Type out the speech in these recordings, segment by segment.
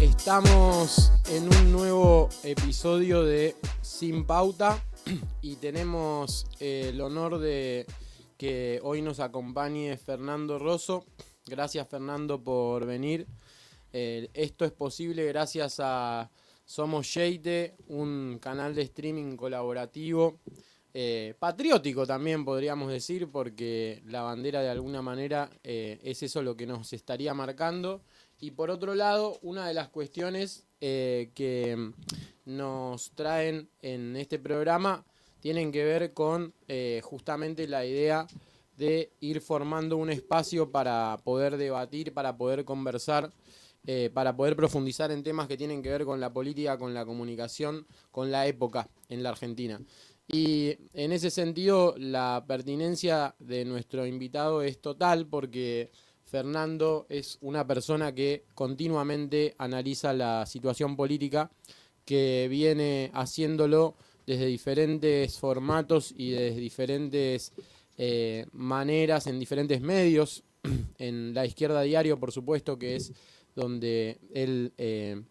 Estamos en un nuevo episodio de Sin Pauta y tenemos el honor de que hoy nos acompañe Fernando Rosso. Gracias, Fernando, por venir. Esto es posible gracias a Somos Yeite, un canal de streaming colaborativo, patriótico también podríamos decir, porque la bandera de alguna manera es eso lo que nos estaría marcando. Y por otro lado, una de las cuestiones que nos traen en este programa tienen que ver con justamente la idea de ir formando un espacio para poder debatir, para poder conversar, para poder profundizar en temas que tienen que ver con la política, con la comunicación, con la época en la Argentina. Y en ese sentido, la pertinencia de nuestro invitado es total porque Fernando es una persona que continuamente analiza la situación política, que viene haciéndolo desde diferentes formatos y desde diferentes maneras, en diferentes medios. En La Izquierda Diario, por supuesto, que es donde él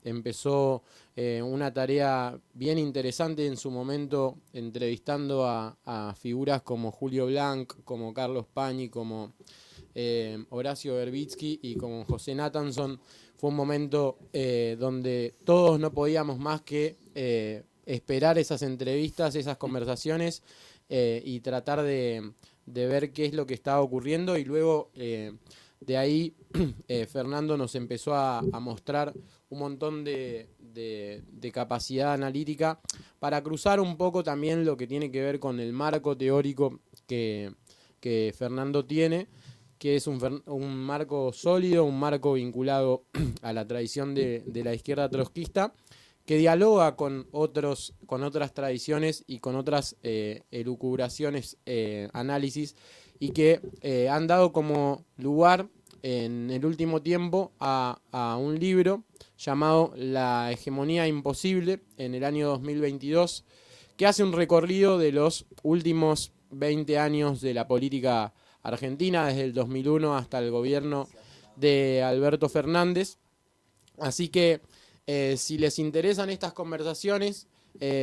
empezó una tarea bien interesante en su momento, entrevistando a figuras como Julio Blanc, como Carlos Pañi, como Horacio Verbitsky y como José Nathanson. Fue un momento donde todos no podíamos más que esperar esas entrevistas, esas conversaciones y tratar de ver qué es lo que estaba ocurriendo. Y luego de ahí Fernando nos empezó a mostrar un montón de capacidad analítica para cruzar un poco también lo que tiene que ver con el marco teórico que Fernando tiene, que es un marco sólido, un marco vinculado a la tradición de la izquierda trotskista, que dialoga con otras tradiciones y con otras elucubraciones, análisis, y que han dado como lugar en el último tiempo a un libro llamado La Hegemonía Imposible, en el año 2022, que hace un recorrido de los últimos 20 años de la política argentina, desde el 2001 hasta el gobierno de Alberto Fernández. Así que si les interesan estas conversaciones,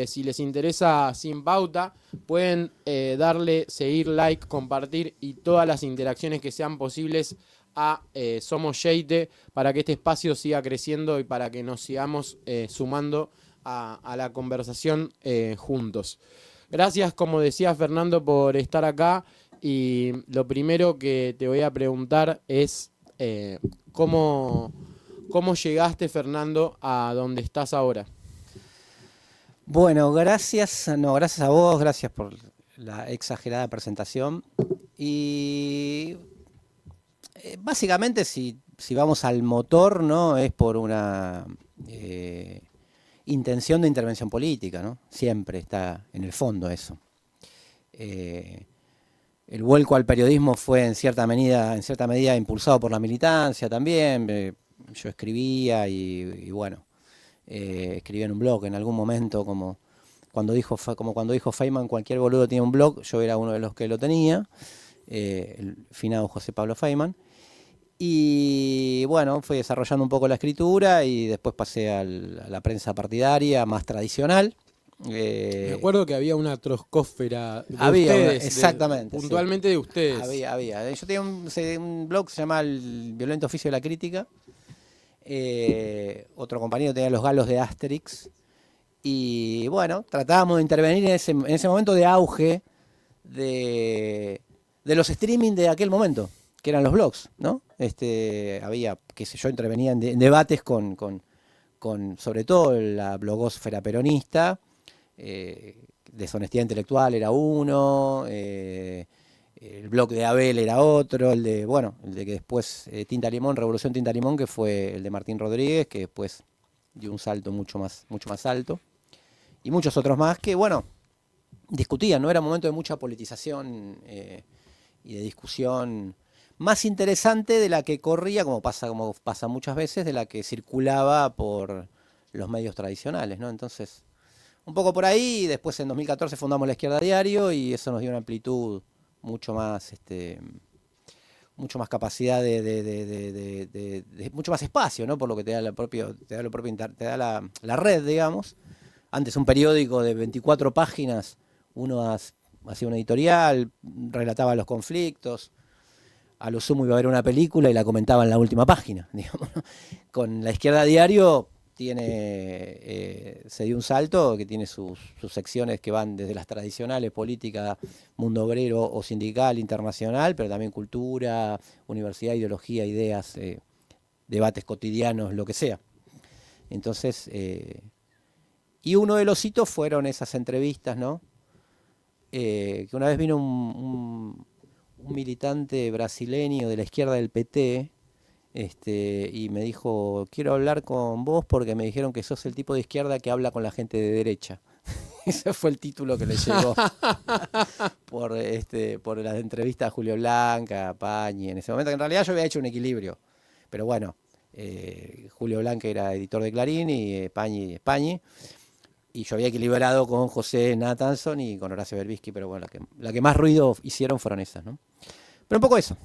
si les interesa Sin Pauta, pueden darle seguir, like, compartir y todas las interacciones que sean posibles a Somos Yeite, para que este espacio siga creciendo y para que nos sigamos sumando a la conversación juntos. Gracias, como decía Fernando, por estar acá. Y lo primero que te voy a preguntar es ¿cómo llegaste, Fernando, a donde estás ahora? Bueno, gracias a vos, gracias por la exagerada presentación. Y básicamente si vamos al motor, ¿no? Es por una intención de intervención política, ¿no? Siempre está en el fondo eso. El vuelco al periodismo fue en cierta medida impulsado por la militancia también. Yo escribía y bueno, escribía en un blog en algún momento, como cuando dijo Feynman, cualquier boludo tiene un blog. Yo era uno de los que lo tenía, el finado José Pablo Feynman. Y bueno, fui desarrollando un poco la escritura y después pasé a la prensa partidaria más tradicional. Me acuerdo que había una trotskósfera de ustedes. Exactamente. Puntualmente, sí. De ustedes. Había. Yo tenía un blog que se llama El Violento Oficio de la Crítica. Otro compañero tenía Los Galos de Asterix. Y bueno, tratábamos de intervenir en ese momento de auge de los streaming de aquel momento, que eran los blogs, ¿no? Había, qué sé yo, intervenía en debates con sobre todo la blogósfera peronista. Deshonestidad intelectual era uno, el blog de Abel era otro, el de que después Tinta Limón, Revolución Tinta Limón, que fue el de Martín Rodríguez, que después dio un salto mucho más alto, y muchos otros más que, bueno, discutían, ¿no? Era un momento de mucha politización y de discusión más interesante de la que corría, como pasa muchas veces, de la que circulaba por los medios tradicionales, ¿no? Entonces, un poco por ahí. Después en 2014 fundamos La Izquierda Diario y eso nos dio una amplitud mucho más mucho más capacidad mucho más espacio, ¿no? Por lo que te da te da la red, digamos. Antes un periódico de 24 páginas, uno hacía una editorial, relataba los conflictos, a lo sumo iba a ver una película y la comentaba en la última página, digamos, ¿no? Con La Izquierda Diario se dio un salto que tiene sus secciones que van desde las tradicionales, política, mundo obrero o sindical, internacional, pero también cultura, universidad, ideología, ideas, debates cotidianos, lo que sea. Entonces, y uno de los hitos fueron esas entrevistas, ¿no? Que una vez vino un militante brasileño de la izquierda del PT, y me dijo, quiero hablar con vos porque me dijeron que sos el tipo de izquierda que habla con la gente de derecha. Ese fue el título que le llegó por las entrevistas a Julio Blanca, a Pañi, en ese momento, que en realidad yo había hecho un equilibrio. Pero bueno, Julio Blanca era editor de Clarín y Pañi, y yo había equilibrado con José Nathanson y con Horacio Berbisky, pero bueno, la que más ruido hicieron fueron esas, ¿no? Pero un poco eso.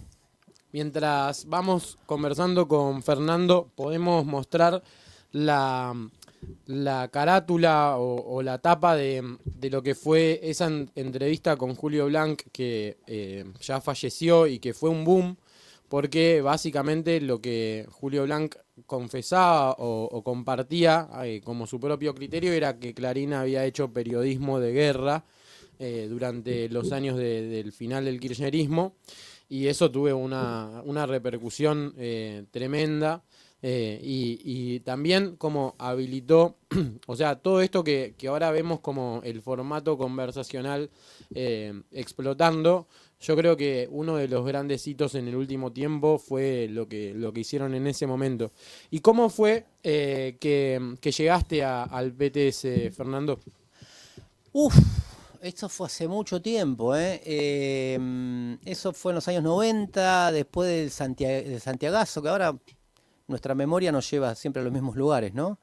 Mientras vamos conversando con Fernando, podemos mostrar la carátula o la tapa de lo que fue esa entrevista con Julio Blanc, que ya falleció y que fue un boom, porque básicamente lo que Julio Blanc confesaba o compartía como su propio criterio era que Clarín había hecho periodismo de guerra durante los años del final del kirchnerismo, y eso tuvo una repercusión tremenda, y también como habilitó, o sea, todo esto que ahora vemos como el formato conversacional explotando. Yo creo que uno de los grandes hitos en el último tiempo fue lo que hicieron en ese momento. ¿Y cómo fue que llegaste al PTS, Fernando? Uf, esto fue hace mucho tiempo, ¿eh? Eso fue en los años 90, después del Santiagazo, que ahora nuestra memoria nos lleva siempre a los mismos lugares, ¿no?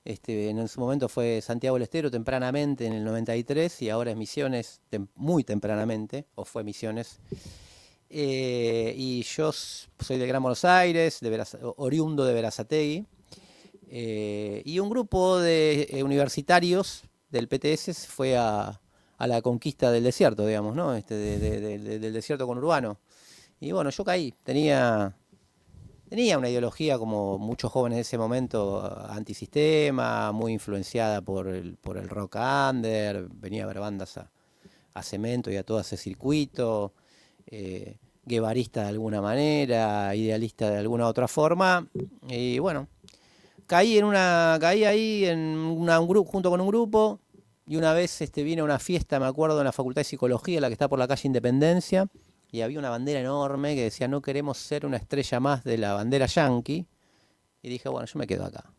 En su momento fue Santiago del Estero tempranamente en el 93 y ahora es Misiones muy tempranamente, o fue Misiones. Y yo soy de Gran Buenos Aires, oriundo de Berazategui, y un grupo de universitarios del PTS fue a la conquista del desierto, digamos, ¿no? Del desierto conurbano. Y bueno, yo caí, tenía una ideología, como muchos jóvenes de ese momento, antisistema, muy influenciada por el rock under, venía a ver bandas a Cemento y a todo ese circuito, guevarista de alguna manera, idealista de alguna otra forma, y bueno, caí ahí junto con un grupo, y una vez vine a una fiesta, me acuerdo, en la Facultad de Psicología, la que está por la calle Independencia, y había una bandera enorme que decía, no queremos ser una estrella más de la bandera yanqui. Y dije, bueno, yo me quedo acá.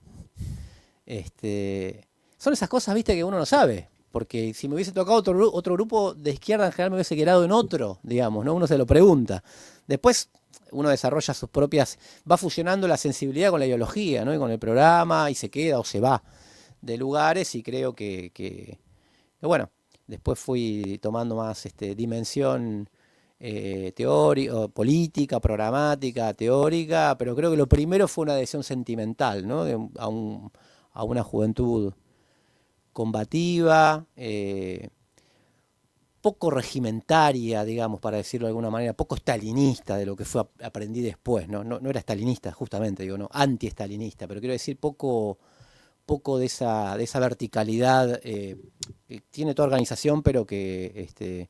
Son esas cosas, viste, que uno no sabe. Porque si me hubiese tocado otro grupo de izquierda, en general me hubiese quedado en otro, digamos, ¿no? Uno se lo pregunta. Después uno desarrolla sus propias, va fusionando la sensibilidad con la ideología, ¿no? Y con el programa, y se queda o se va de lugares, y creo que bueno, después fui tomando más dimensión teórica, política, programática, teórica, pero creo que lo primero fue una adhesión sentimental, ¿no? A una juventud combativa, poco regimentaria, digamos, para decirlo de alguna manera, poco estalinista de lo que aprendí después, ¿no? No era estalinista, justamente, digo, no, anti-estalinista, pero quiero decir poco de esa verticalidad que tiene toda organización, pero que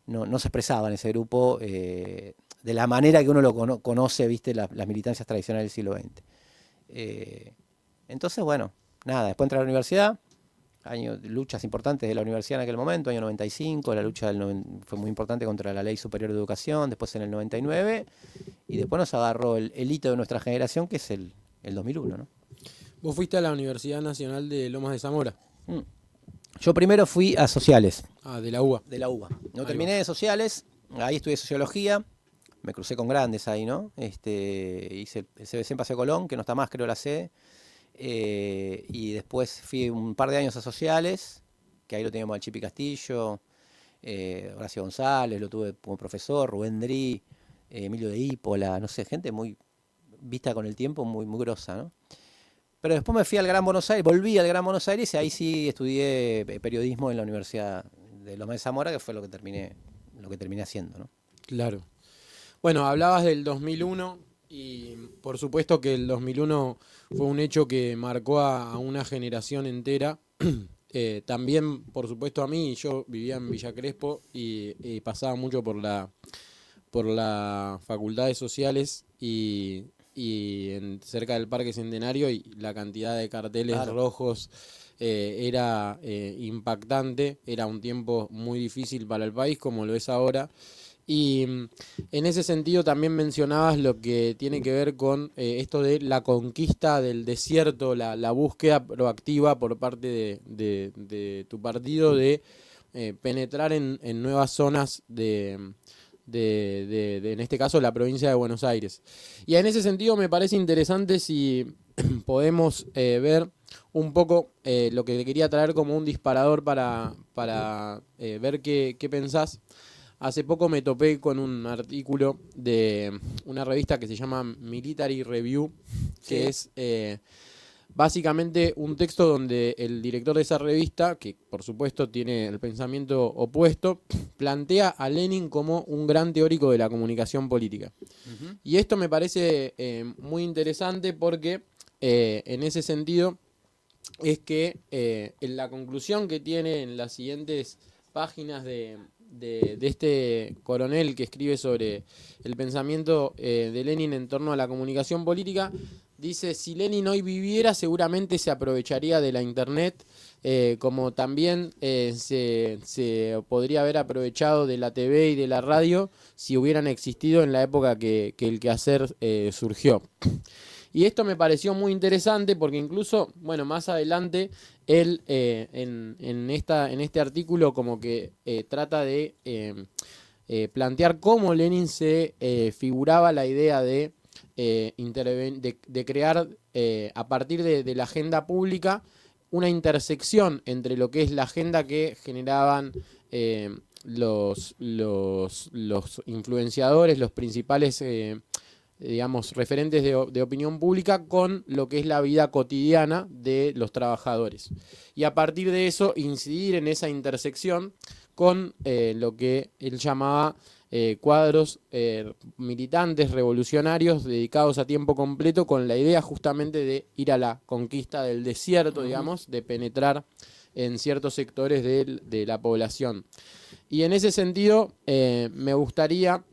no se expresaba en ese grupo de la manera que uno lo conoce, viste, las militancias tradicionales del siglo XX. Entonces, bueno, nada, después entré a la universidad, luchas importantes de la universidad en aquel momento, año 95, la lucha fue muy importante contra la Ley Superior de Educación, después en el 99, y después nos agarró el hito de nuestra generación, que es el 2001, ¿no? Vos fuiste a la Universidad Nacional de Lomas de Zamora. Yo primero fui a Sociales. Ah, de la UBA. De la UBA. No terminé de Sociales, ahí estudié Sociología, me crucé con grandes ahí, ¿no? Hice el CBC en Paseo Colón, que no está más, creo, la sede. Y después fui un par de años a Sociales, que ahí lo teníamos al Chipi Castillo, Horacio González, lo tuve como profesor, Rubén Drí, Emilio de Ípola, no sé, gente muy vista con el tiempo, muy, muy grosa, ¿no? Pero después me fui al Gran Buenos Aires, volví al Gran Buenos Aires y ahí sí estudié periodismo en la Universidad de Loma de Zamora, que fue lo que terminé haciendo, ¿no? Claro. Bueno, hablabas del 2001 y por supuesto que el 2001 fue un hecho que marcó a una generación entera. También, por supuesto, a mí, yo vivía en Villa Crespo y pasaba mucho por la Facultad de Sociales y cerca del Parque Centenario y la cantidad de carteles Claro. rojos era impactante. Era un tiempo muy difícil para el país, como lo es ahora. Y en ese sentido también mencionabas lo que tiene que ver con esto de la conquista del desierto, la búsqueda proactiva por parte de tu partido de penetrar en nuevas zonas en este caso, la provincia de Buenos Aires. Y en ese sentido me parece interesante si podemos ver un poco lo que te quería traer como un disparador para ver qué pensás. Hace poco me topé con un artículo de una revista que se llama Military Review, que Sí. es básicamente un texto donde el director de esa revista, que por supuesto tiene el pensamiento opuesto, plantea a Lenin como un gran teórico de la comunicación política. Ujú. Y esto me parece muy interesante porque en ese sentido es que en la conclusión que tiene en las siguientes páginas de este coronel que escribe sobre el pensamiento de Lenin en torno a la comunicación política, dice: si Lenin hoy viviera seguramente se aprovecharía de la internet, como también se podría haber aprovechado de la TV y de la radio si hubieran existido en la época que el quehacer surgió. Y esto me pareció muy interesante porque incluso, bueno, más adelante, él en este artículo como que trata de plantear cómo Lenin se figuraba la idea de crear a partir de la agenda pública una intersección entre lo que es la agenda que generaban los influenciadores, los principales digamos, referentes de opinión pública con lo que es la vida cotidiana de los trabajadores. Y a partir de eso, incidir en esa intersección con lo que él llamaba cuadros militantes, revolucionarios, dedicados a tiempo completo, con la idea justamente de ir a la conquista del desierto, digamos, de penetrar en ciertos sectores de la población. Y en ese sentido, me gustaría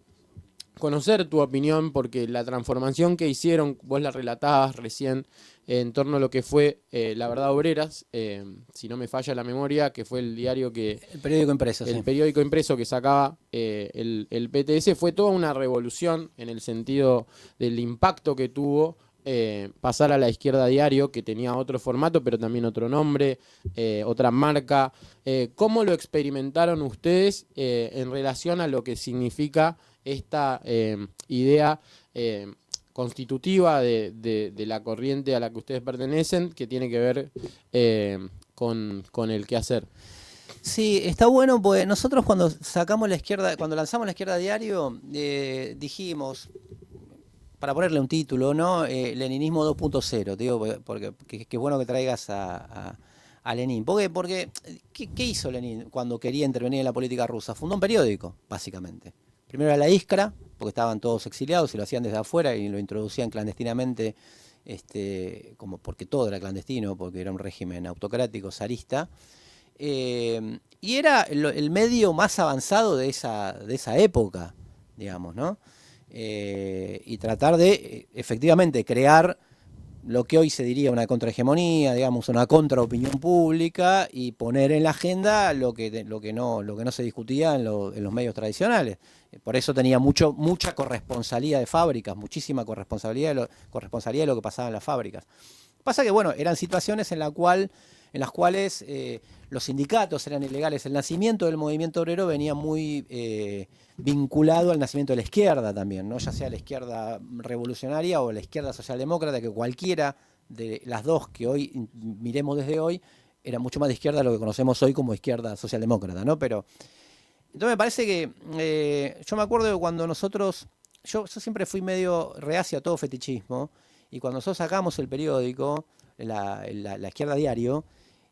conocer tu opinión, porque la transformación que hicieron, vos la relatabas recién, en torno a lo que fue La Verdad Obreras, si no me falla la memoria, que fue el diario El periódico impreso, sí. el periódico impreso que sacaba el PTS, fue toda una revolución en el sentido del impacto que tuvo pasar a La Izquierda Diario, que tenía otro formato, pero también otro nombre, otra marca. ¿Cómo lo experimentaron ustedes en relación a lo que significa esta idea constitutiva de la corriente a la que ustedes pertenecen, que tiene que ver con el quehacer? Sí, está bueno, porque nosotros cuando sacamos la izquierda, cuando lanzamos la Izquierda Diario, dijimos, para ponerle un título, ¿no? Leninismo 2.0, te digo, porque es bueno que traigas a Lenin. Porque ¿qué hizo Lenin cuando quería intervenir en la política rusa? Fundó un periódico, básicamente. Primero era la Iskra, porque estaban todos exiliados y lo hacían desde afuera y lo introducían clandestinamente, como porque todo era clandestino, porque era un régimen autocrático, zarista. Y era el medio más avanzado de esa época, digamos, ¿no? Y tratar de, efectivamente, crear lo que hoy se diría una contrahegemonía, digamos, una contraopinión pública, y poner en la agenda lo que no se discutía en los medios tradicionales. Por eso tenía mucha corresponsalía de fábricas, muchísima corresponsalía de lo que pasaba en las fábricas. Pasa que, bueno, eran situaciones en las cuales los sindicatos eran ilegales. El nacimiento del movimiento obrero venía muy vinculado al nacimiento de la izquierda también, ¿no? Ya sea la izquierda revolucionaria o la izquierda socialdemócrata, que cualquiera de las dos que hoy miremos desde hoy era mucho más de izquierda de lo que conocemos hoy como izquierda socialdemócrata, ¿no? Pero entonces me parece que yo me acuerdo de cuando nosotros yo siempre fui medio reacio a todo fetichismo, y cuando nosotros sacamos el periódico, la Izquierda Diario,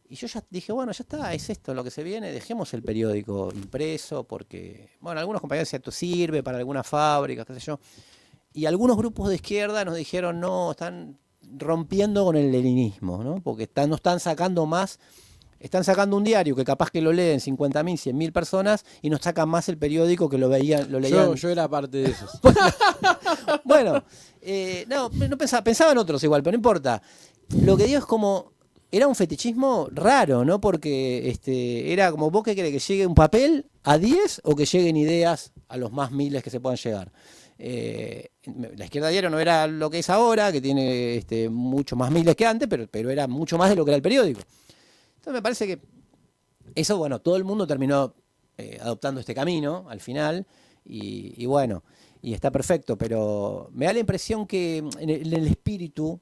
y yo ya dije, bueno, ya está, es esto lo que se viene, dejemos el periódico impreso, porque, bueno, algunos compañeros decían, esto sirve para algunas fábricas, qué sé yo, y algunos grupos de izquierda nos dijeron, no, están rompiendo con el leninismo, ¿no? Porque no están sacando más. Están sacando un diario que capaz que lo leen 50.000, 100.000 personas y nos sacan más el periódico que lo leían. Yo era parte de esos. Bueno, no pensaba en otros igual, pero no importa. Lo que digo es como, era un fetichismo raro, ¿no? Porque era como, ¿vos qué querés? ¿Que llegue un papel a 10 o que lleguen ideas a los más miles que se puedan llegar? La Izquierda Diario no era lo que es ahora, que tiene mucho más miles que antes, pero era mucho más de lo que era el periódico. Entonces me parece que eso, bueno, todo el mundo terminó adoptando este camino al final, y bueno, y está perfecto, pero me da la impresión que en el espíritu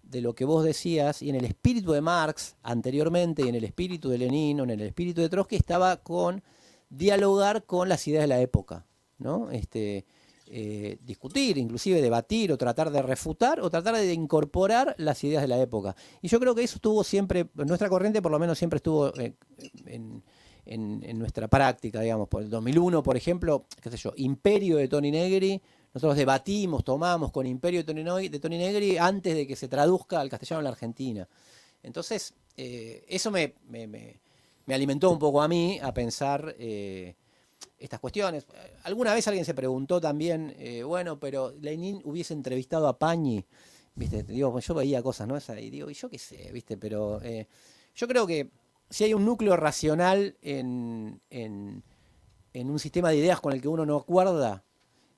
de lo que vos decías, y en el espíritu de Marx anteriormente, y en el espíritu de Lenin, o en el espíritu de Trotsky, estaba con dialogar con las ideas de la época, ¿no? Discutir, inclusive debatir, o tratar de refutar, o tratar de incorporar las ideas de la época. Y yo creo que eso estuvo siempre, nuestra corriente por lo menos siempre estuvo en nuestra práctica, digamos. Por el 2001, por ejemplo, qué sé yo, Imperio de Toni Negri, nosotros debatimos, tomamos con Imperio de Toni Negri antes de que se traduzca al castellano en la Argentina. Entonces, eso me alimentó un poco a mí a pensar estas cuestiones. Alguna vez alguien se preguntó también, bueno, pero Lenin hubiese entrevistado a Pañi, ¿viste? Digo, yo veía cosas, ¿no? Y digo, y yo qué sé, ¿viste? Pero yo creo que si hay un núcleo racional en un sistema de ideas con el que uno no acuerda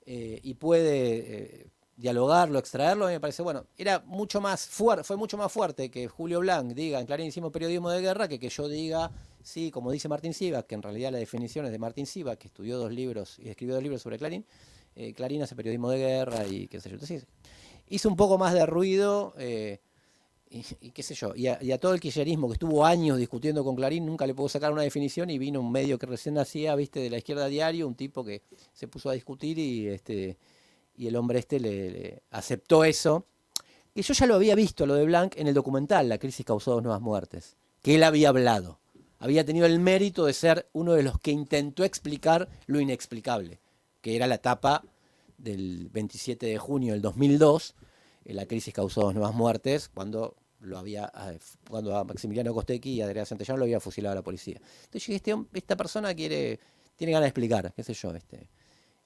y puede dialogarlo, extraerlo, a mí me parece, bueno, fue mucho más fuerte que Julio Blanc diga, en Clarín hicimos periodismo de guerra, que yo diga, sí, como dice Martín Sivak, que en realidad la definición es de Martín Sivak, que estudió 2 libros y escribió 2 libros sobre Clarín. Clarín hace periodismo de guerra y qué sé yo. Entonces, hizo un poco más de ruido y qué sé yo. Y a todo el kirchnerismo que estuvo años discutiendo con Clarín, nunca le pudo sacar una definición, y vino un medio que recién nacía, ¿viste? De la Izquierda Diario, un tipo que se puso a discutir y el hombre le aceptó eso. Y yo ya lo había visto, lo de Blanc, en el documental La crisis causó 2 nuevas muertes, que él había hablado. Había tenido el mérito de ser uno de los que intentó explicar lo inexplicable, que era la etapa del 27 de junio del 2002, la crisis causó 2 nuevas muertes, cuando a Maximiliano Costecchi y a Adrián Santillán lo había fusilado la policía. Entonces yo dije, esta persona tiene ganas de explicar, qué sé yo,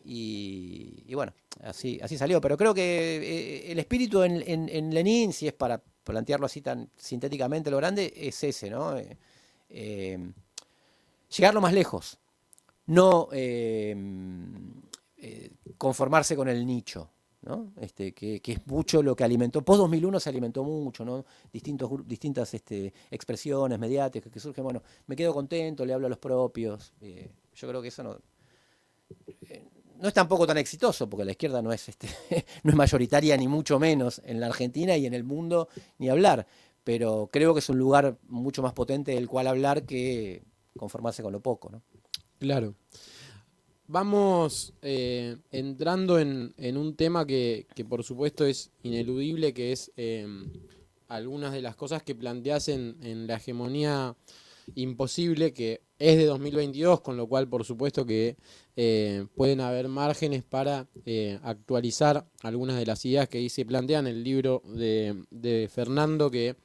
Y bueno, así salió. Pero creo que el espíritu en Lenin, si es para plantearlo así tan sintéticamente lo grande, es ese, ¿no? Llegar lo más lejos. No conformarse con el nicho, ¿no? Que es mucho lo que alimentó. Post 2001 se alimentó mucho, ¿no? Distintas expresiones mediáticas que surgen. Bueno, me quedo contento, le hablo a los propios. Yo creo que eso no es tampoco tan exitoso, porque la izquierda no es no es mayoritaria, ni mucho menos en la Argentina y en el mundo, ni hablar. Pero creo que es un lugar mucho más potente del cual hablar que conformarse con lo poco, ¿no? Claro. Vamos entrando en un tema que por supuesto es ineludible, que es algunas de las cosas que planteás en la hegemonía imposible, que es de 2022, con lo cual por supuesto que pueden haber márgenes para actualizar algunas de las ideas que ahí se plantean. El libro de Fernando, que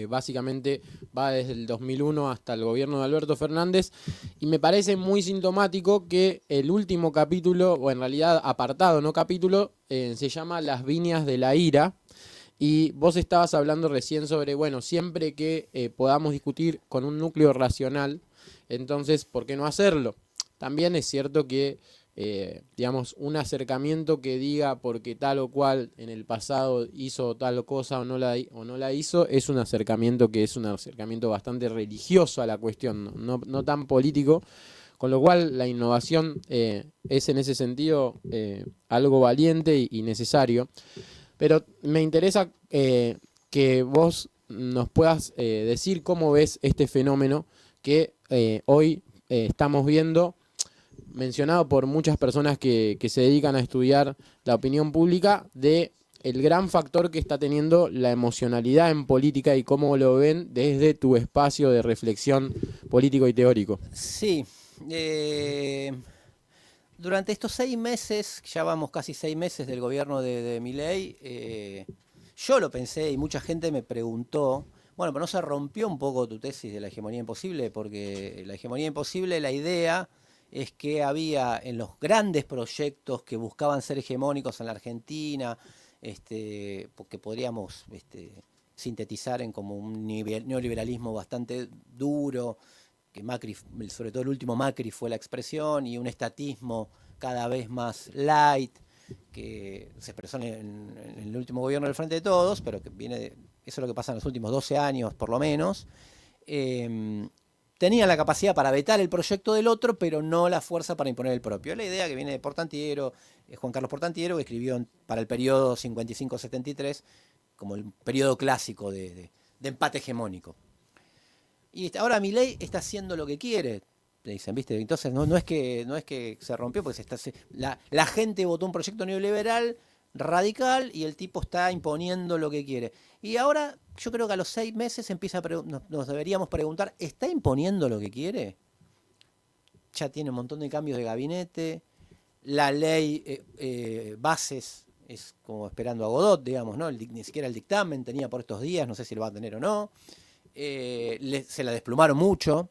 básicamente va desde el 2001 hasta el gobierno de Alberto Fernández, y me parece muy sintomático que el último capítulo, o en realidad apartado, no capítulo, se llama Las Viñas de la Ira. Y vos estabas hablando recién sobre, bueno, siempre que podamos discutir con un núcleo racional, entonces, ¿por qué no hacerlo? También es cierto que, digamos, un acercamiento que diga porque tal o cual en el pasado hizo tal cosa o no la hizo, es un acercamiento que es un acercamiento bastante religioso a la cuestión, no tan político, con lo cual la innovación es en ese sentido algo valiente y necesario. Pero me interesa que vos nos puedas decir cómo ves este fenómeno que hoy estamos viendo, mencionado por muchas personas que se dedican a estudiar la opinión pública, de el gran factor que está teniendo la emocionalidad en política y cómo lo ven desde tu espacio de reflexión político y teórico. Sí, durante estos 6 meses, ya vamos casi 6 meses del gobierno de Milei, yo lo pensé y mucha gente me preguntó, bueno, pero ¿no se rompió un poco tu tesis de la hegemonía imposible? Porque la hegemonía imposible, la idea es que había en los grandes proyectos que buscaban ser hegemónicos en la Argentina, porque podríamos sintetizar en como un neoliberalismo bastante duro, que Macri, sobre todo el último Macri fue la expresión, y un estatismo cada vez más light, que se expresó en el último gobierno del Frente de Todos, pero que viene de, eso es lo que pasa en los últimos 12 años por lo menos. Tenía la capacidad para vetar el proyecto del otro, pero no la fuerza para imponer el propio. Es la idea que viene de Portantiero, Juan Carlos Portantiero, que escribió para el periodo 55-73, como el periodo clásico de empate hegemónico. Y ahora Milei está haciendo lo que quiere, le dicen, ¿viste? Entonces no es que se rompió, porque la gente votó un proyecto neoliberal radical y el tipo está imponiendo lo que quiere. Y ahora yo creo que a los 6 meses nos deberíamos preguntar, ¿está imponiendo lo que quiere? Ya tiene un montón de cambios de gabinete, la ley bases es como esperando a Godot, digamos, ¿no? Ni siquiera el dictamen tenía por estos días, no sé si lo va a tener o no. Se la desplumaron mucho.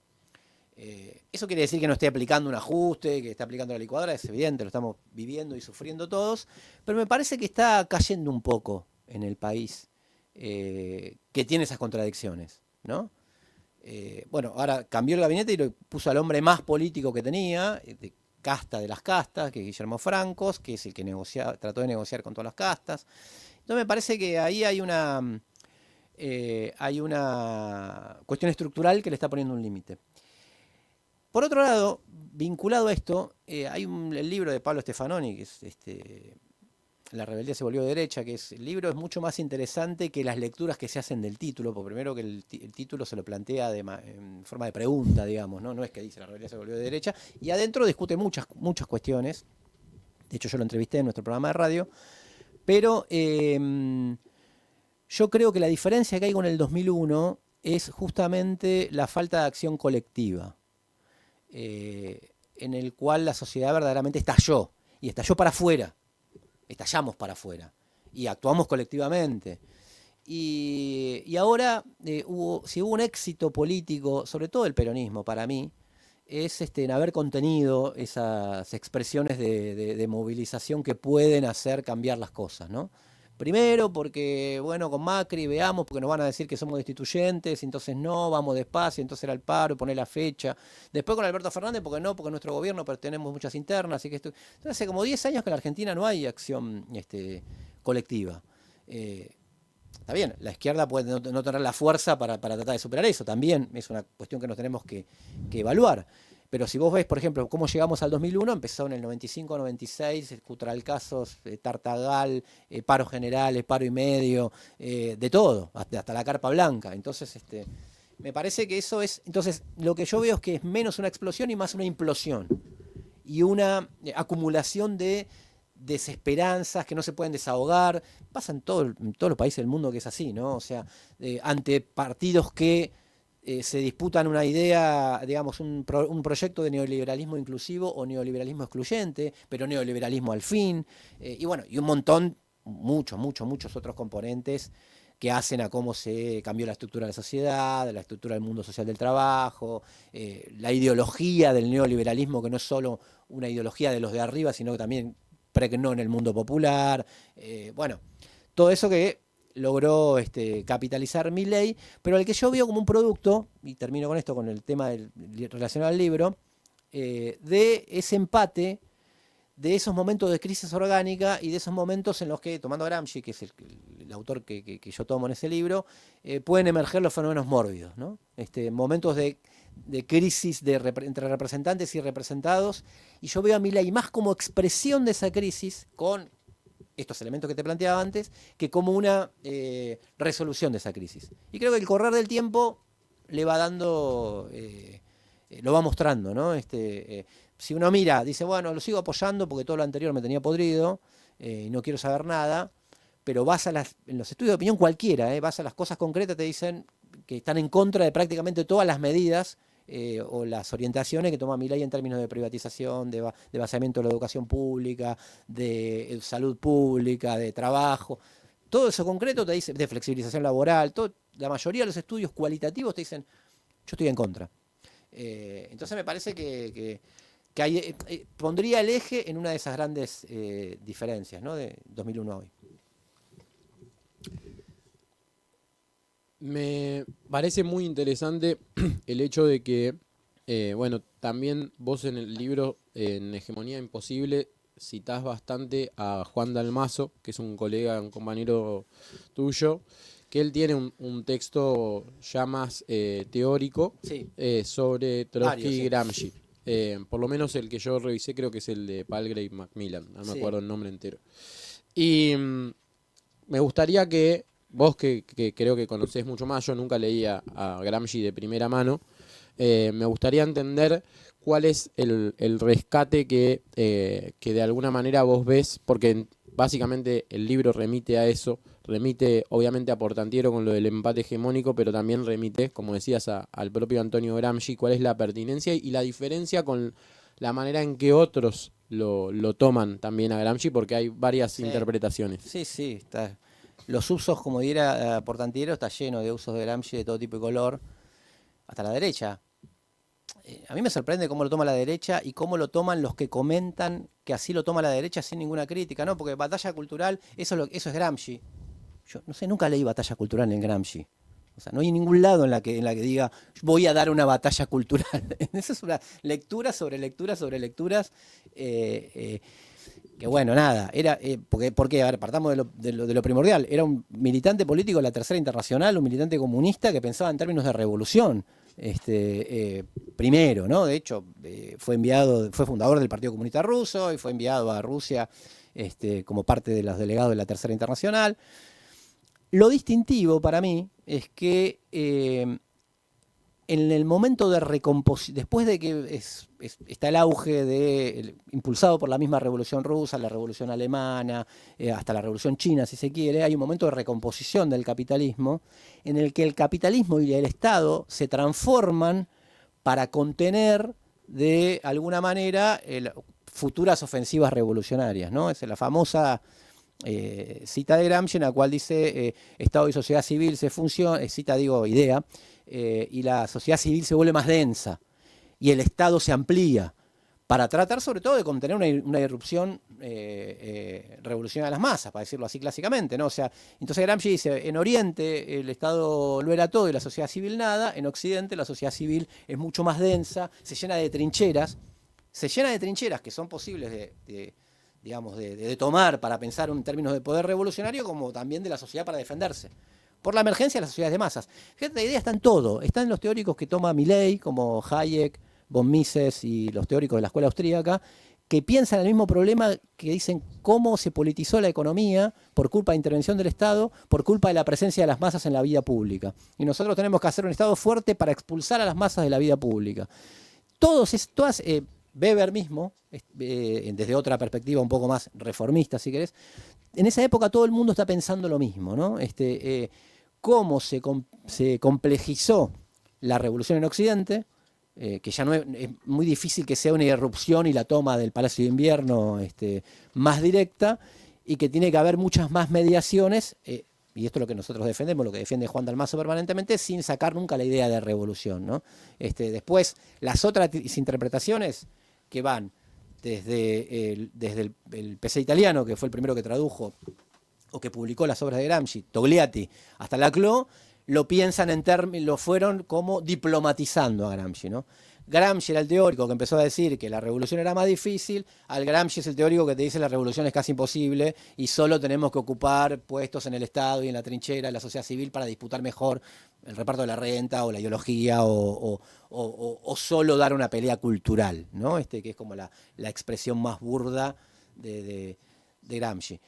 Eso quiere decir que no esté aplicando un ajuste, que está aplicando la licuadora, es evidente, lo estamos viviendo y sufriendo todos, pero me parece que está cayendo un poco en el país, que tiene esas contradicciones, ¿no? Bueno, ahora cambió el gabinete y lo puso al hombre más político que tenía, de casta de las castas, que es Guillermo Francos, que es el que trató de negociar con todas las castas. Entonces me parece que ahí hay una cuestión estructural que le está poniendo un límite. Por otro lado, vinculado a esto, hay el libro de Pablo Stefanoni, que es La rebeldía se volvió derecha, el libro es mucho más interesante que las lecturas que se hacen del título, porque primero que el título se lo plantea en forma de pregunta, digamos, ¿no? No es que dice la rebeldía se volvió de derecha, y adentro discute muchas cuestiones. De hecho, yo lo entrevisté en nuestro programa de radio, pero yo creo que la diferencia que hay con el 2001 es justamente la falta de acción colectiva, en el cual la sociedad verdaderamente estalló, y estalló para afuera, estallamos para afuera, y actuamos colectivamente. Y ahora, si hubo un éxito político, sobre todo el peronismo para mí, es en haber contenido esas expresiones de movilización que pueden hacer cambiar las cosas, ¿no? Primero porque, bueno, con Macri veamos, porque nos van a decir que somos destituyentes, entonces no, vamos despacio, entonces era el paro, poner la fecha. Después con Alberto Fernández, porque no, porque nuestro gobierno, pero tenemos muchas internas, así que entonces hace como 10 años que en la Argentina no hay acción colectiva. Está bien, la izquierda puede no tener la fuerza para tratar de superar eso, también es una cuestión que nos tenemos que evaluar. Pero si vos ves, por ejemplo, cómo llegamos al 2001, empezó en el 95, 96, Cutralcasos, Tartagal, paros generales, paro y medio, de todo, hasta la carpa blanca. Entonces, me parece que eso es... Entonces, lo que yo veo es que es menos una explosión y más una implosión. Y una acumulación de desesperanzas que no se pueden desahogar. Pasa en todos los países del mundo que es así, ¿no? O sea, ante partidos que se disputan una idea, digamos, un proyecto de neoliberalismo inclusivo o neoliberalismo excluyente, pero neoliberalismo al fin, y bueno, y un montón, muchos otros componentes que hacen a cómo se cambió la estructura de la sociedad, la estructura del mundo social del trabajo, la ideología del neoliberalismo, que no es solo una ideología de los de arriba, sino que también pregnó en el mundo popular, bueno, todo eso que logró capitalizar Milei, pero al que yo veo como un producto, y termino con esto, con el tema relacionado al libro, de ese empate, de esos momentos de crisis orgánica y de esos momentos en los que, tomando a Gramsci, que es el autor que yo tomo en ese libro, pueden emerger los fenómenos mórbidos, ¿no? Momentos de crisis entre representantes y representados, y yo veo a Milei más como expresión de esa crisis, con estos elementos que te planteaba antes, que como una resolución de esa crisis. Y creo que el correr del tiempo le va dando, lo va mostrando, ¿no? si uno mira, dice, bueno, lo sigo apoyando porque todo lo anterior me tenía podrido, y no quiero saber nada, pero en los estudios de opinión cualquiera, vas a las cosas concretas, te dicen que están en contra de prácticamente todas las medidas o las orientaciones que toma Milei en términos de privatización, de vaciamiento de la educación pública, de salud pública, de trabajo. Todo eso concreto te dice, de flexibilización laboral, la mayoría de los estudios cualitativos te dicen, yo estoy en contra. Entonces me parece que pondría el eje en una de esas grandes diferencias, ¿no? De 2001 a hoy. Me parece muy interesante el hecho de que, bueno, también vos en el libro, en Hegemonía Imposible, citás bastante a Juan Dalmazo, que es un colega, un compañero tuyo, que él tiene un texto ya más teórico Sí. sobre Trotsky Varios, y sí. Gramsci. Por lo menos el que yo revisé creo que es el de Palgrave Macmillan, no me Sí. acuerdo el nombre entero. Y me gustaría que vos, que creo que conocés mucho más, yo nunca leía a Gramsci de primera mano, me gustaría entender cuál es el rescate que de alguna manera vos ves, porque básicamente el libro remite a eso, remite obviamente a Portantiero con lo del empate hegemónico, pero también remite, como decías, al propio Antonio Gramsci, cuál es la pertinencia y la diferencia con la manera en que otros lo toman también a Gramsci, porque hay varias Sí. interpretaciones. Sí. Los usos, como diera Portantiero, está lleno de usos de Gramsci de todo tipo y color, hasta la derecha. A mí me sorprende cómo lo toma la derecha y cómo lo toman los que comentan que así lo toma la derecha sin ninguna crítica, ¿no? Porque batalla cultural, eso es Gramsci. Yo no sé, nunca leí batalla cultural en Gramsci. O sea, no hay ningún lado en la que diga voy a dar una batalla cultural. Eso es una lectura sobre lecturas sobre lecturas. Que bueno, nada, porque a ver, partamos de lo primordial. Era un militante político de la Tercera Internacional, un militante comunista que pensaba en términos de revolución. Primero, ¿no? De hecho, fue fundador del Partido Comunista Ruso y fue enviado a Rusia como parte de los delegados de la Tercera Internacional. Lo distintivo para mí es que en el momento de recomposición, después de que está el auge impulsado por la misma revolución rusa, la revolución alemana, hasta la revolución china, si se quiere, hay un momento de recomposición del capitalismo en el que el capitalismo y el Estado se transforman para contener de alguna manera futuras ofensivas revolucionarias, ¿no? Es la famosa cita de Gramsci en la cual dice Estado y sociedad civil idea, y la sociedad civil se vuelve más densa y el Estado se amplía para tratar sobre todo de contener una irrupción revolucionaria de las masas, para decirlo así clásicamente, ¿no? O sea, entonces Gramsci dice, en Oriente el Estado lo era todo y la sociedad civil nada, en Occidente la sociedad civil es mucho más densa, se llena de trincheras que son posibles de tomar para pensar en términos de poder revolucionario, como también de la sociedad para defenderse. Por la emergencia de las sociedades de masas. Fíjate, la idea está en todo. Está en los teóricos que toma Milei, como Hayek, von Mises y los teóricos de la escuela austríaca, que piensan el mismo problema, que dicen cómo se politizó la economía por culpa de intervención del Estado, por culpa de la presencia de las masas en la vida pública. Y nosotros tenemos que hacer un Estado fuerte para expulsar a las masas de la vida pública. Weber mismo, desde otra perspectiva un poco más reformista, si querés, en esa época todo el mundo está pensando lo mismo, ¿no? Cómo se complejizó la revolución en Occidente, que ya no es muy difícil que sea una irrupción y la toma del Palacio de Invierno más directa, y que tiene que haber muchas más mediaciones, y esto es lo que nosotros defendemos, lo que defiende Juan Dalmazo permanentemente, sin sacar nunca la idea de revolución, ¿no? Después, las otras interpretaciones que van desde el PC italiano, que fue el primero que tradujo o que publicó las obras de Gramsci, Togliatti, hasta Laclau, lo fueron como diplomatizando a Gramsci, ¿no? Gramsci era el teórico que empezó a decir que la revolución era más difícil, al Gramsci es el teórico que te dice la revolución es casi imposible y solo tenemos que ocupar puestos en el Estado y en la trinchera, en la sociedad civil, para disputar mejor el reparto de la renta o la ideología o solo dar una pelea cultural, ¿no? Que es como la expresión más burda de Gramsci.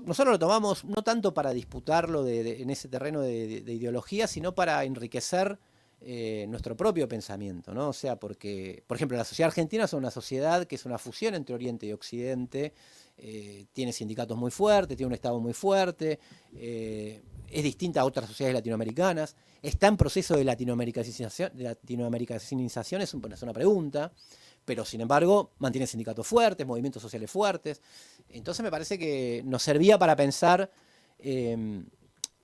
Nosotros lo tomamos no tanto para disputarlo en ese terreno de ideología, sino para enriquecer nuestro propio pensamiento, ¿no? O sea, porque, por ejemplo, la sociedad argentina es una sociedad que es una fusión entre Oriente y Occidente, tiene sindicatos muy fuertes, tiene un Estado muy fuerte, es distinta a otras sociedades latinoamericanas, está en proceso de latinoamericanización, es una pregunta, pero sin embargo mantiene sindicatos fuertes, movimientos sociales fuertes. Entonces me parece que nos servía para pensar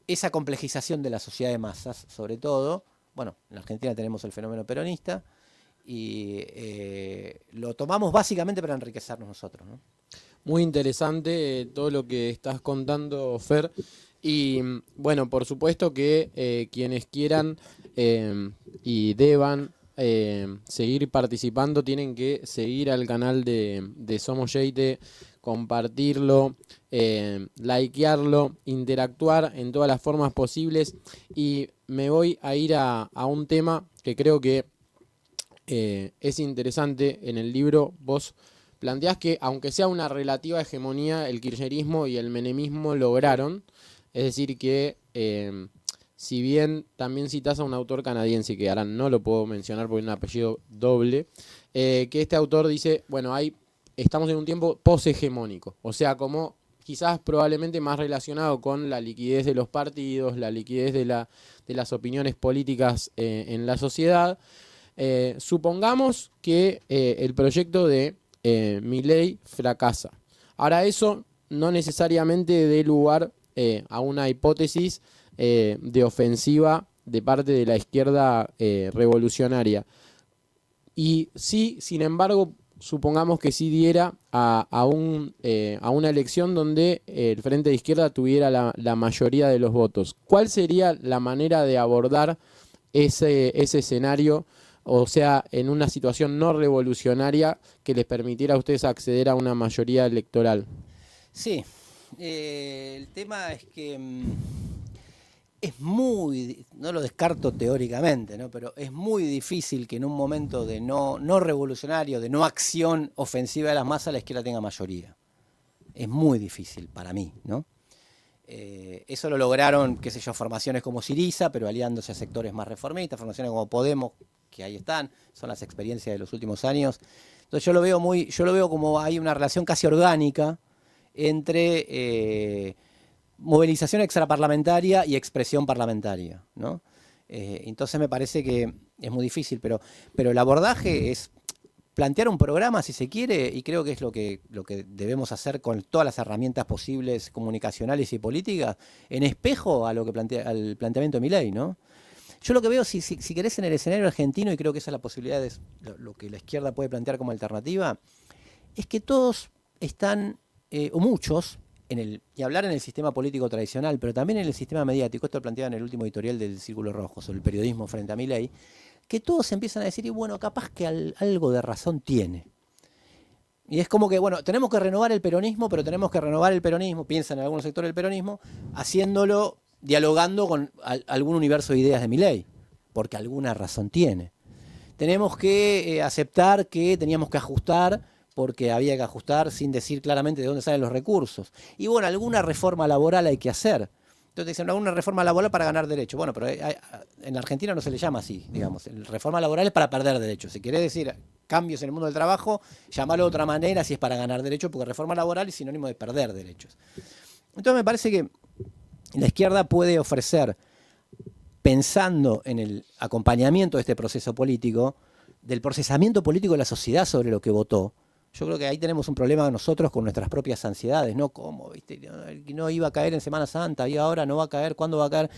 esa complejización de la sociedad de masas, sobre todo. Bueno, en la Argentina tenemos el fenómeno peronista y lo tomamos básicamente para enriquecernos nosotros, ¿no? Muy interesante todo lo que estás contando, Fer. Y bueno, por supuesto que quienes quieran y deban seguir participando tienen que seguir al canal de Somos Yeite, compartirlo, likearlo, interactuar en todas las formas posibles. Y me voy a ir a un tema que creo que es interesante. En el libro vos planteás que, aunque sea una relativa hegemonía, el kirchnerismo y el menemismo lograron. Es decir que, si bien también citás a un autor canadiense, que ahora no lo puedo mencionar porque es un apellido doble, que este autor dice, bueno, estamos en un tiempo poshegemónico. O sea, como quizás probablemente más relacionado con la liquidez de los partidos, la liquidez de las opiniones políticas en la sociedad. Supongamos que el proyecto de Milei fracasa. Ahora, eso no necesariamente dé lugar a una hipótesis de ofensiva de parte de la izquierda revolucionaria. Y sí, sin embargo, supongamos que sí diera a una elección donde el Frente de Izquierda tuviera la mayoría de los votos. ¿Cuál sería la manera de abordar ese escenario? O sea, en una situación no revolucionaria que les permitiera a ustedes acceder a una mayoría electoral. Sí, el tema es que no lo descarto teóricamente, ¿no? Pero es muy difícil que en un momento de no revolucionario, de no acción ofensiva de las masas, la izquierda tenga mayoría. Es muy difícil para mí, ¿no? Eso lo lograron, qué sé yo, formaciones como Syriza, pero aliándose a sectores más reformistas, formaciones como Podemos, que ahí están, son las experiencias de los últimos años. Entonces yo lo veo como hay una relación casi orgánica entre movilización extraparlamentaria y expresión parlamentaria, ¿no? Entonces me parece que es muy difícil, pero el abordaje es plantear un programa, si se quiere, y creo que es lo que debemos hacer con todas las herramientas posibles comunicacionales y políticas, en espejo a lo que al planteamiento de Milei, ¿no? Yo lo que veo, si querés, en el escenario argentino, y creo que esa es la posibilidad de lo que la izquierda puede plantear como alternativa, es que todos están, o muchos, y hablar en el sistema político tradicional, pero también en el sistema mediático, esto lo planteaba en el último editorial del Círculo Rojo sobre el periodismo frente a Milei, que todos empiezan a decir, y bueno, capaz que algo de razón tiene. Y es como que, bueno, tenemos que renovar el peronismo, pero tenemos que renovar el peronismo, piensan en algunos sectores del peronismo, haciéndolo, dialogando con algún universo de ideas de Milei, porque alguna razón tiene. Tenemos que aceptar que teníamos que ajustar, porque había que ajustar sin decir claramente de dónde salen los recursos. Y bueno, alguna reforma laboral hay que hacer. Entonces dicen, alguna reforma laboral para ganar derechos. Bueno, pero en Argentina no se le llama así, digamos. Reforma laboral es para perder derechos. Si querés decir cambios en el mundo del trabajo, llamalo de otra manera si es para ganar derechos, porque reforma laboral es sinónimo de perder derechos. Entonces me parece que la izquierda puede ofrecer, pensando en el acompañamiento de este proceso político, del procesamiento político de la sociedad sobre lo que votó. Yo creo que ahí tenemos un problema nosotros con nuestras propias ansiedades, ¿no? ¿Cómo? ¿Viste? No iba a caer en Semana Santa y ahora no va a caer, ¿cuándo va a caer?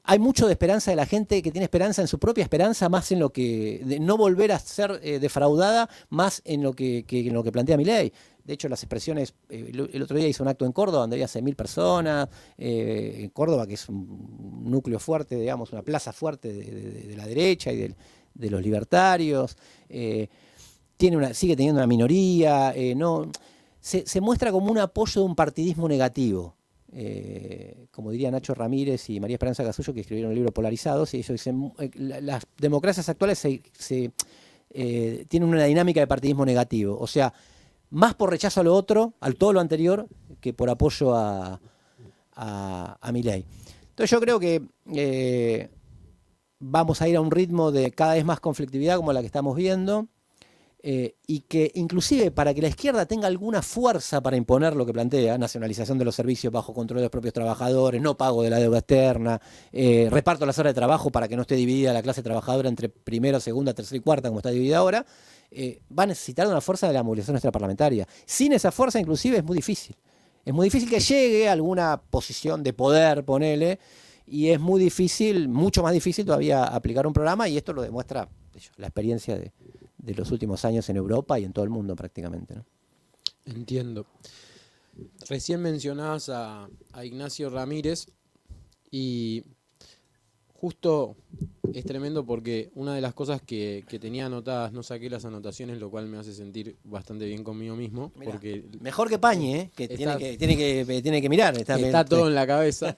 Hay mucho de esperanza de la gente que tiene esperanza en su propia esperanza, más en lo que, de no volver a ser defraudada, más en lo que plantea Milei. De hecho, las expresiones, el otro día hizo un acto en Córdoba donde había 6.000 personas, en Córdoba, que es un núcleo fuerte, digamos, una plaza fuerte de la derecha y de los libertarios. Sigue teniendo una minoría, se muestra como un apoyo de un partidismo negativo. Como diría Nacho Ramírez y María Esperanza Casullo, que escribieron un libro Polarizados, y ellos dicen, las democracias actuales tienen una dinámica de partidismo negativo, o sea, más por rechazo a lo otro, a todo lo anterior, que por apoyo a Milei. Entonces yo creo que vamos a ir a un ritmo de cada vez más conflictividad como la que estamos viendo, y que inclusive para que la izquierda tenga alguna fuerza para imponer lo que plantea, nacionalización de los servicios bajo control de los propios trabajadores, no pago de la deuda externa, reparto de las horas de trabajo para que no esté dividida la clase trabajadora entre primera, segunda, tercera y cuarta como está dividida ahora, va a necesitar una fuerza de la movilización extraparlamentaria. Sin esa fuerza inclusive es muy difícil. Es muy difícil que llegue a alguna posición de poder, ponele, y es muy difícil, mucho más difícil todavía aplicar un programa, y esto lo demuestra la experiencia de los últimos años en Europa y en todo el mundo prácticamente, ¿no? Entiendo. Recién mencionabas a Ignacio Ramírez y justo es tremendo porque una de las cosas que tenía anotadas, no saqué las anotaciones, lo cual me hace sentir bastante bien conmigo mismo. Mirá, porque mejor que Pañi, que está, tiene que mirar. Está todo en la cabeza.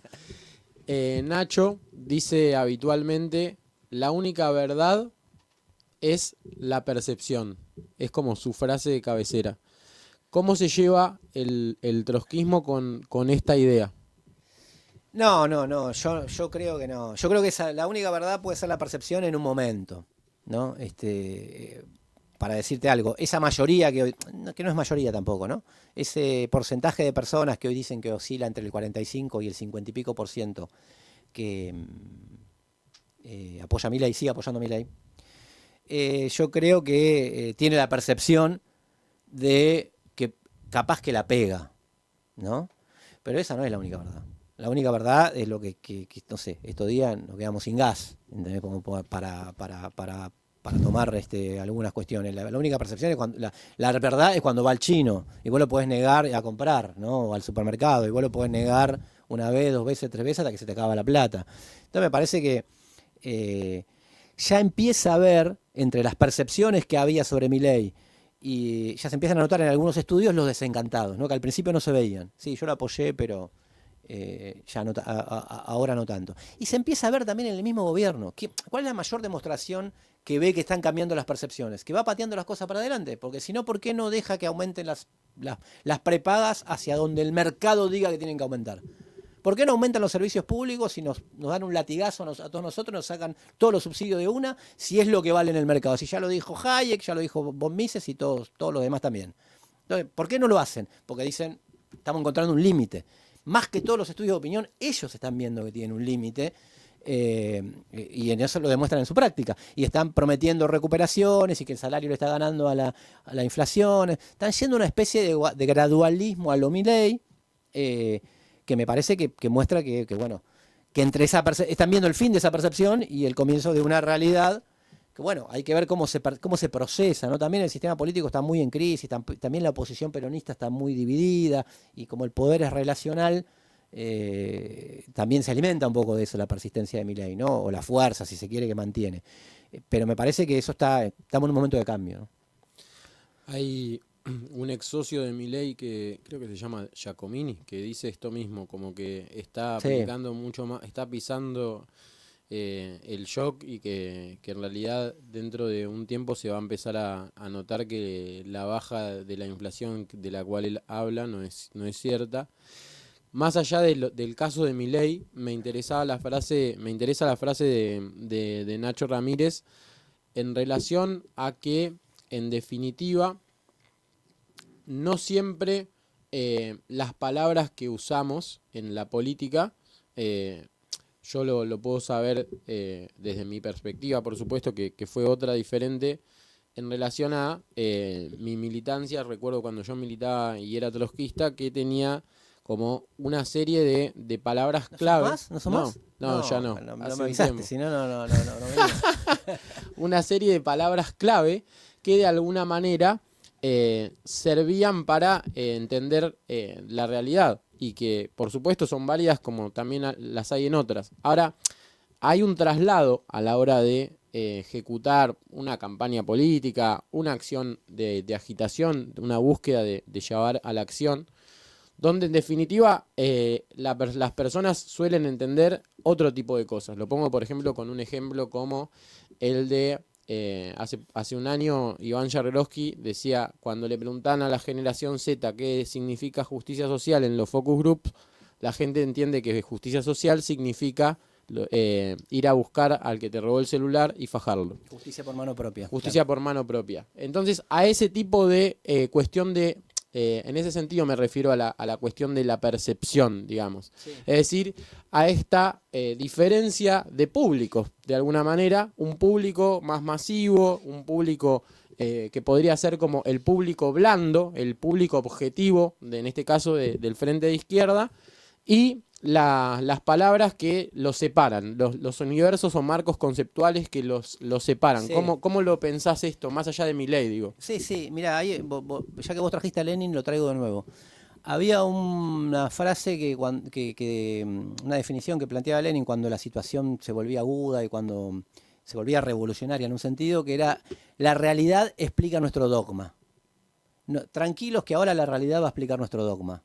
Nacho dice habitualmente, la única verdad es la percepción. Es como su frase de cabecera. ¿Cómo se lleva el trotskismo con esta idea? No, yo creo que no. Yo creo que la única verdad puede ser la percepción en un momento, ¿no? Para decirte algo, esa mayoría que no es mayoría tampoco, ¿no? Ese porcentaje de personas que hoy dicen que oscila entre el 45 y el 50 y pico por ciento que apoya a Milei, sigue apoyando a Milei, yo creo que tiene la percepción de que capaz que la pega, ¿no? Pero esa no es la única verdad. La única verdad es lo que no sé, estos días nos quedamos sin gas, ¿entendés? Como para tomar algunas cuestiones. La única percepción es cuando la verdad es cuando va al chino y vos lo podés negar a comprar, ¿no? O al supermercado, y vos lo podés negar una vez, dos veces, tres veces hasta que se te acaba la plata. Entonces me parece que ya empieza a ver entre las percepciones que había sobre Milei, y ya se empiezan a notar en algunos estudios los desencantados, ¿no? Que al principio no se veían. Sí, yo lo apoyé, pero ya no, ahora no tanto. Y se empieza a ver también en el mismo gobierno. ¿Cuál es la mayor demostración que ve que están cambiando las percepciones? Que va pateando las cosas para adelante. Porque si no, ¿por qué no deja que aumenten las prepagas hacia donde el mercado diga que tienen que aumentar? ¿Por qué no aumentan los servicios públicos y nos dan un latigazo a todos nosotros, nos sacan todos los subsidios de una, si es lo que vale en el mercado? Si ya lo dijo Hayek, ya lo dijo von Mises y todos los demás también. Entonces, ¿por qué no lo hacen? Porque dicen, estamos encontrando un límite. Más que todos los estudios de opinión, ellos están viendo que tienen un límite, y en eso lo demuestran en su práctica. Y están prometiendo recuperaciones y que el salario le está ganando a la inflación. Están yendo a una especie de gradualismo a lo Milei, que me parece que muestra que bueno, que entre están viendo el fin de esa percepción y el comienzo de una realidad que, bueno, hay que ver cómo se procesa, ¿no? También el sistema político está muy en crisis, también la oposición peronista está muy dividida, y como el poder es relacional, también se alimenta un poco de eso, la persistencia de Milei, ¿no? O la fuerza, si se quiere, que mantiene. Pero me parece que estamos en un momento de cambio, ¿no? Hay un ex socio de Milei que creo que se llama Giacomini, que dice esto mismo, como que está aplicando mucho más, está pisando el shock, y que en realidad dentro de un tiempo se va a empezar a notar que la baja de la inflación de la cual él habla no es cierta. Más allá del caso de Milei, me interesa la frase de Nacho Ramírez en relación a que, en definitiva, no siempre las palabras que usamos en la política, yo lo puedo saber desde mi perspectiva, por supuesto, que fue otra diferente en relación a mi militancia. Recuerdo cuando yo militaba y era trotskista, que tenía como una serie de palabras clave. ¿No son más? No, ya no. No me avisaste, si no, no una serie de palabras clave que de alguna manera servían para entender la realidad, y que por supuesto son válidas como también las hay en otras. Ahora, hay un traslado a la hora de ejecutar una campaña política, una acción de agitación, una búsqueda de llevar a la acción, donde en definitiva las personas suelen entender otro tipo de cosas. Lo pongo por ejemplo con un ejemplo como el de hace un año Iván Jarrelovsky decía, cuando le preguntan a la generación Z qué significa justicia social en los focus groups, la gente entiende que justicia social significa ir a buscar al que te robó el celular y fajarlo. Justicia por mano propia. Justicia por mano propia. Entonces, a ese tipo de cuestión de... en ese sentido me refiero a la cuestión de la percepción, digamos. Sí. Es decir, a esta diferencia de públicos, de alguna manera, un público más masivo, un público que podría ser como el público blando, el público objetivo, en este caso del frente de izquierda, y las palabras que los separan, los universos o marcos conceptuales que los separan. Sí. ¿Cómo lo pensás esto, más allá de Milei, digo? Sí, mira, ya que vos trajiste a Lenin, lo traigo de nuevo. Había una frase una definición que planteaba Lenin cuando la situación se volvía aguda y cuando se volvía revolucionaria en un sentido, que era: la realidad explica nuestro dogma. No, tranquilos que ahora la realidad va a explicar nuestro dogma.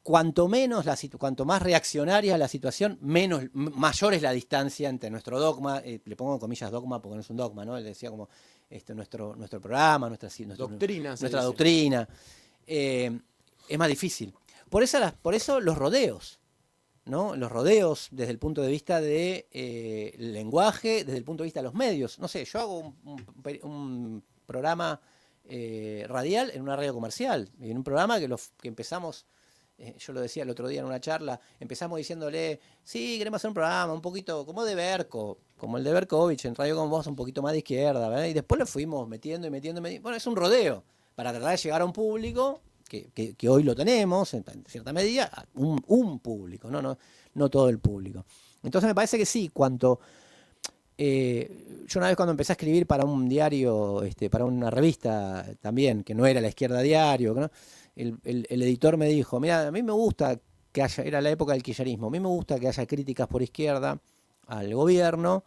Cuanto más reaccionaria la situación, mayor es la distancia entre nuestro dogma, le pongo en comillas dogma porque no es un dogma, ¿no? Él decía como nuestro programa, nuestra doctrina. Es más difícil. Por eso los rodeos, ¿no? Los rodeos desde el punto de vista del lenguaje, desde el punto de vista de los medios. No sé, yo hago un programa radial en una radio comercial, en un programa que empezamos... Yo lo decía el otro día en una charla, empezamos diciéndole, sí, queremos hacer un programa un poquito como de Berco, como el de Berkovich, en Radio con Voz, un poquito más de izquierda, ¿verdad? Y después lo fuimos metiendo. Bueno, es un rodeo para tratar de llegar a un público que hoy lo tenemos, en cierta medida, un público, no todo el público. Entonces me parece que sí, yo una vez cuando empecé a escribir para un diario, para una revista también, que no era La Izquierda Diario, ¿no? El editor me dijo, mira, a mí me gusta que haya, era la época del kirchnerismo, a mí me gusta que haya críticas por izquierda al gobierno,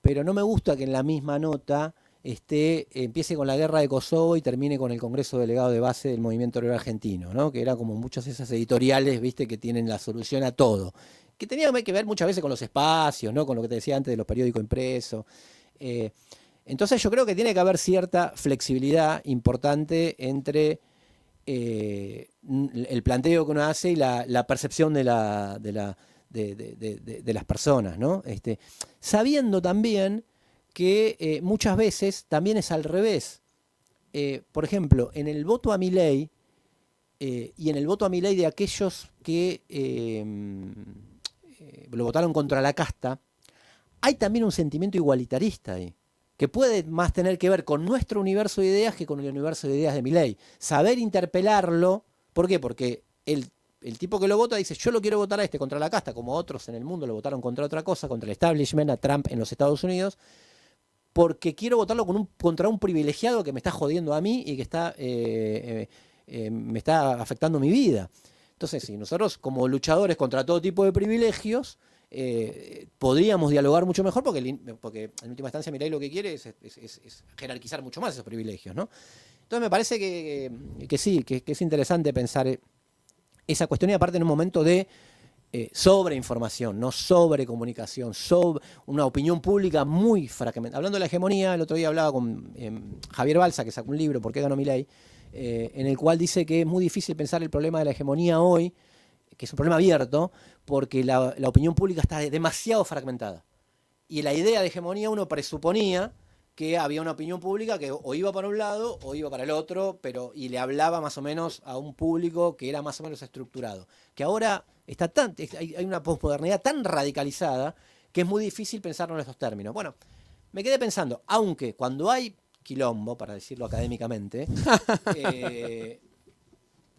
pero no me gusta que en la misma nota empiece con la guerra de Kosovo y termine con el Congreso Delegado de Base del Movimiento Obrero Argentino, ¿no? Que era como muchas de esas editoriales, viste, que tienen la solución a todo, que tenía que ver muchas veces con los espacios, ¿no? Con lo que te decía antes de los periódicos impresos. Entonces yo creo que tiene que haber cierta flexibilidad importante entre el planteo que uno hace y la percepción de las personas, ¿no? Sabiendo también que muchas veces también es al revés. Por ejemplo, en el voto a Milei y en el voto a Milei de aquellos que lo votaron contra la casta, hay también un sentimiento igualitarista ahí, que puede más tener que ver con nuestro universo de ideas que con el universo de ideas de Milei. Saber interpelarlo, ¿por qué? Porque el tipo que lo vota dice, yo lo quiero votar a contra la casta, como otros en el mundo lo votaron contra otra cosa, contra el establishment, a Trump en los Estados Unidos, porque quiero votarlo contra un privilegiado que me está jodiendo a mí y que me está afectando mi vida. Entonces, si nosotros como luchadores contra todo tipo de privilegios, podríamos dialogar mucho mejor porque en última instancia Milei lo que quiere es jerarquizar mucho más esos privilegios, ¿no? Entonces me parece que sí, que es interesante pensar esa cuestión y aparte en un momento de sobreinformación, no sobrecomunicación, sobre una opinión pública muy fragmentada. Hablando de la hegemonía, el otro día hablaba con Javier Balsa, que sacó un libro, ¿Por qué ganó Milei?, en el cual dice que es muy difícil pensar el problema de la hegemonía hoy, que es un problema abierto, porque la opinión pública está demasiado fragmentada. Y la idea de hegemonía uno presuponía que había una opinión pública que o iba para un lado o iba para el otro, y le hablaba más o menos a un público que era más o menos estructurado. Que ahora hay una posmodernidad tan radicalizada que es muy difícil pensarlo en estos términos. Bueno, me quedé pensando, aunque cuando hay quilombo, para decirlo académicamente,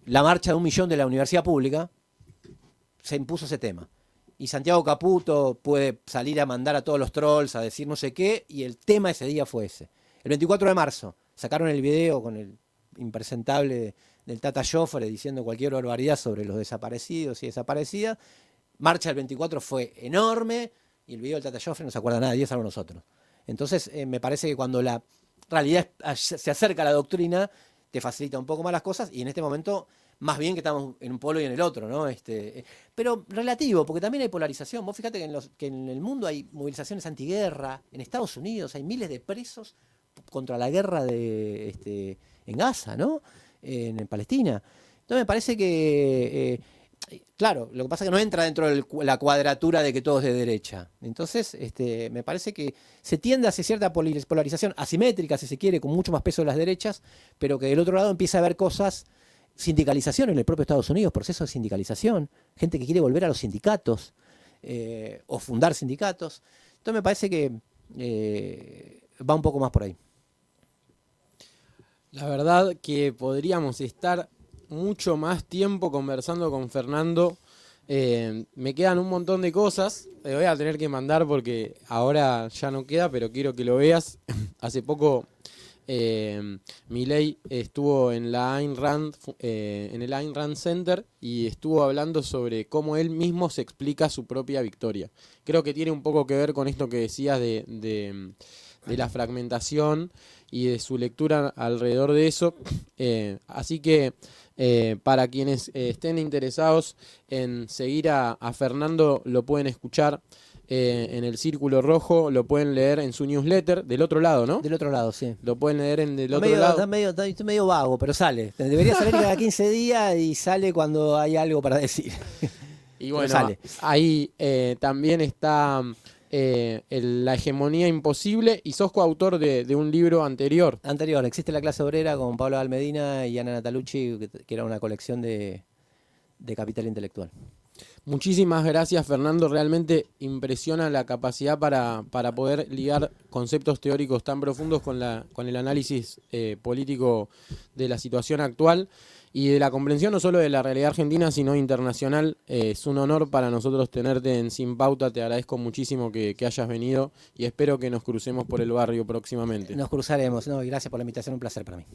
la marcha de 1 millón de la universidad pública, se impuso ese tema. Y Santiago Caputo puede salir a mandar a todos los trolls a decir no sé qué, y el tema ese día fue ese. El 24 de marzo sacaron el video con el impresentable del Tata Joffre diciendo cualquier barbaridad sobre los desaparecidos y desaparecidas. Marcha del 24 fue enorme, y el video del Tata Joffre no se acuerda nadie, salvo nosotros. Entonces me parece que cuando la realidad se acerca a la doctrina, te facilita un poco más las cosas, y en este momento, más bien que estamos en un polo y en el otro, ¿no? Pero relativo, porque también hay polarización. Vos fíjate que en el mundo hay movilizaciones antiguerra, en Estados Unidos hay miles de presos contra la guerra en Gaza, ¿no? En Palestina. Entonces me parece que Claro, lo que pasa es que no entra dentro de la cuadratura de que todo es de derecha. Entonces, me parece que se tiende hacia cierta polarización asimétrica, si se quiere, con mucho más peso de las derechas, pero que del otro lado empieza a haber cosas, sindicalización en el propio Estados Unidos, proceso de sindicalización, gente que quiere volver a los sindicatos o fundar sindicatos. Entonces me parece que va un poco más por ahí. La verdad que podríamos estar mucho más tiempo conversando con Fernando. Me quedan un montón de cosas. Te voy a tener que mandar porque ahora ya no queda, pero quiero que lo veas. Hace poco Milei estuvo en la Ayn Rand, en el Ayn Rand Center, y estuvo hablando sobre cómo él mismo se explica su propia victoria. Creo que tiene un poco que ver con esto que decías de la fragmentación y de su lectura alrededor de eso. Así que para quienes estén interesados en seguir a Fernando, lo pueden escuchar en el Círculo Rojo, lo pueden leer en su newsletter, del otro lado, ¿no? Del otro lado, sí. Lo pueden leer en del otro lado. Está medio vago, pero sale. Debería salir cada 15 días y sale cuando hay algo para decir. Y bueno, ahí también está La hegemonía imposible, y sos coautor de un libro anterior. Existe La clase obrera con Pablo Almedina y Ana Natalucci, que era una colección de capital intelectual. Muchísimas gracias, Fernando. Realmente impresiona la capacidad para poder ligar conceptos teóricos tan profundos con el análisis político de la situación actual y de la comprensión no solo de la realidad argentina, sino internacional. Es un honor para nosotros tenerte en Sin Pauta. Te agradezco muchísimo que hayas venido y espero que nos crucemos por el barrio próximamente. Nos cruzaremos. No, y gracias por la invitación, un placer para mí.